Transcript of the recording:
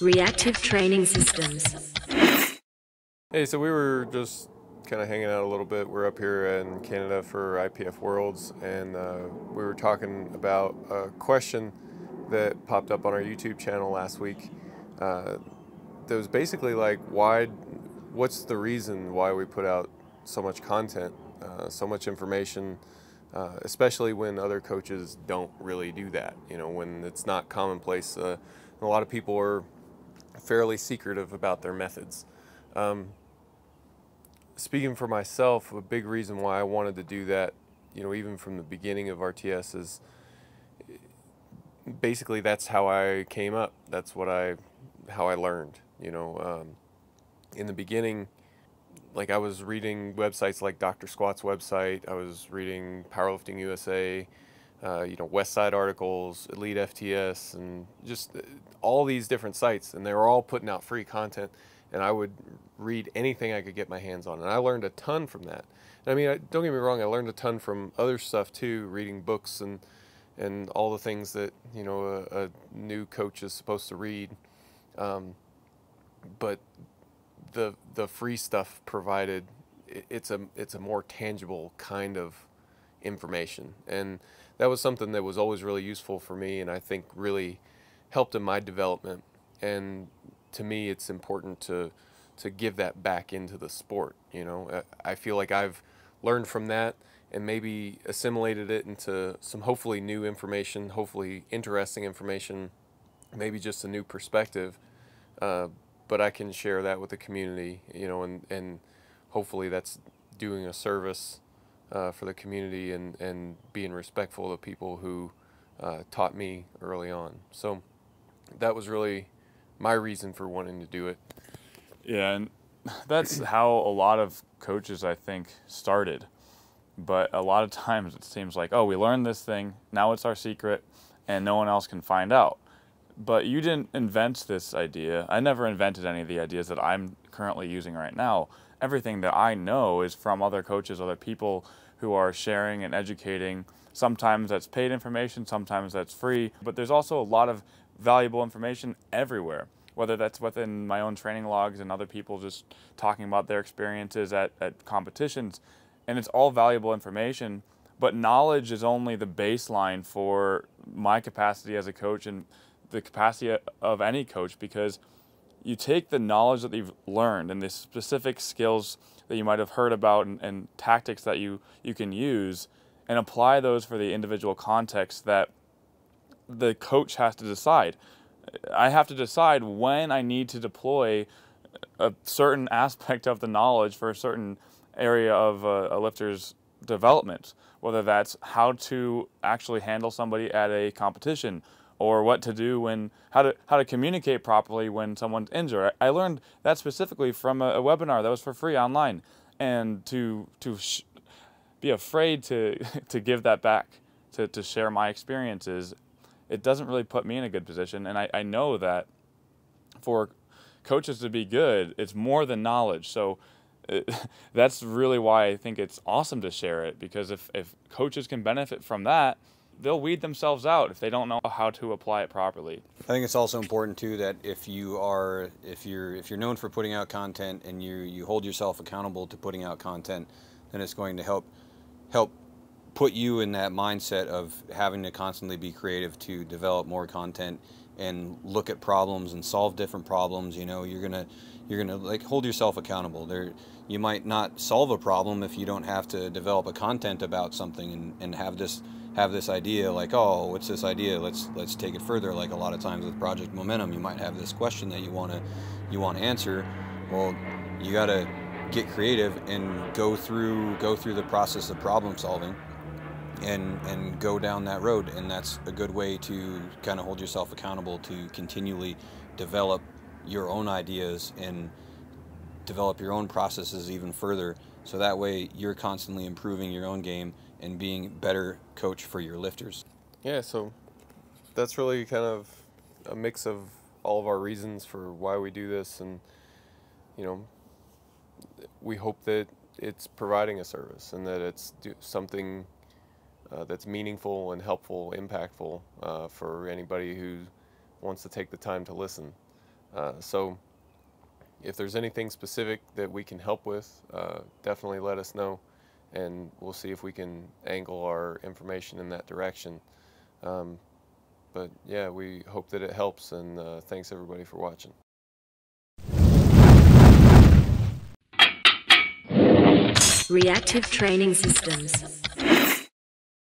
Reactive Training Systems. Hey, so we were just kind of hanging out a little bit. We're up here in Canada for IPF Worlds, and we were talking about a question that popped up on our YouTube channel last week. That was basically like, what's the reason why we put out so much content, so much information, especially when other coaches don't really do that, when it's not commonplace. A lot of people are fairly secretive about their methods. Speaking for myself, a big reason why I wanted to do that, even from the beginning of RTS, is basically that's how I came up. That's how I learned. In the beginning, like I was reading websites like Dr. Squat's website. I was reading Powerlifting USA, West Side articles, Elite FTS, and just all these different sites, and they were all putting out free content. And I would read anything I could get my hands on, and I learned a ton from that. And I mean, don't get me wrong, I learned a ton from other stuff too, reading books and all the things that a new coach is supposed to read. But the free stuff provided, it's a more tangible kind of information, and that was something that was always really useful for me, and I think really helped in my development. And to me, it's important to give that back into the sport. I feel like I've learned from that and maybe assimilated it into some hopefully new information, hopefully interesting information, maybe just a new perspective. But I can share that with the community, and hopefully that's doing a service for the community and being respectful of people who taught me early on. So that was really my reason for wanting to do it. Yeah, and that's how a lot of coaches, I think, started. But a lot of times it seems like, oh, we learned this thing, now it's our secret, and no one else can find out. But you didn't invent this idea. I never invented any of the ideas that I'm currently using right now. Everything that I know is from other coaches, other people who are sharing and educating. Sometimes that's paid information, sometimes that's free. But there's also a lot of valuable information everywhere, whether that's within my own training logs and other people just talking about their experiences at competitions. And it's all valuable information, but knowledge is only the baseline for my capacity as a coach and the capacity of any coach, because you take the knowledge that you've learned and the specific skills that you might have heard about and tactics that you can use and apply those for the individual context that the coach has to decide. I have to decide when I need to deploy a certain aspect of the knowledge for a certain area of a lifter's development, whether that's how to actually handle somebody at a competition, or what to do how to communicate properly when someone's injured. I learned that specifically from a webinar that was for free online, and to be afraid to give that back, to share my experiences, it doesn't really put me in a good position. And I know that for coaches to be good, it's more than knowledge. So that's really why I think it's awesome to share it, because if coaches can benefit from that, they'll weed themselves out if they don't know how to apply it properly. I think it's also important too that if you're known for putting out content and you hold yourself accountable to putting out content, then it's going to help put you in that mindset of having to constantly be creative to develop more content and look at problems and solve different problems. You're gonna like hold yourself accountable. You might not solve a problem if you don't have to develop a content about something and have this idea like, oh, what's this idea? Let's take it further. Like a lot of times with Project Momentum, you might have this question that you want to answer. Well, you got to get creative and go through the process of problem solving and go down that road. And that's a good way to kind of hold yourself accountable to continually develop your own ideas and develop your own processes even further, so that way you're constantly improving your own game and being better coach for your lifters. Yeah, so that's really kind of a mix of all of our reasons for why we do this, and we hope that it's providing a service and that it's something that's meaningful and helpful, impactful for anybody who wants to take the time to listen. So if there's anything specific that we can help with, definitely let us know, and we'll see if we can angle our information in that direction. But yeah, we hope that it helps, and thanks everybody for watching. Reactive Training Systems.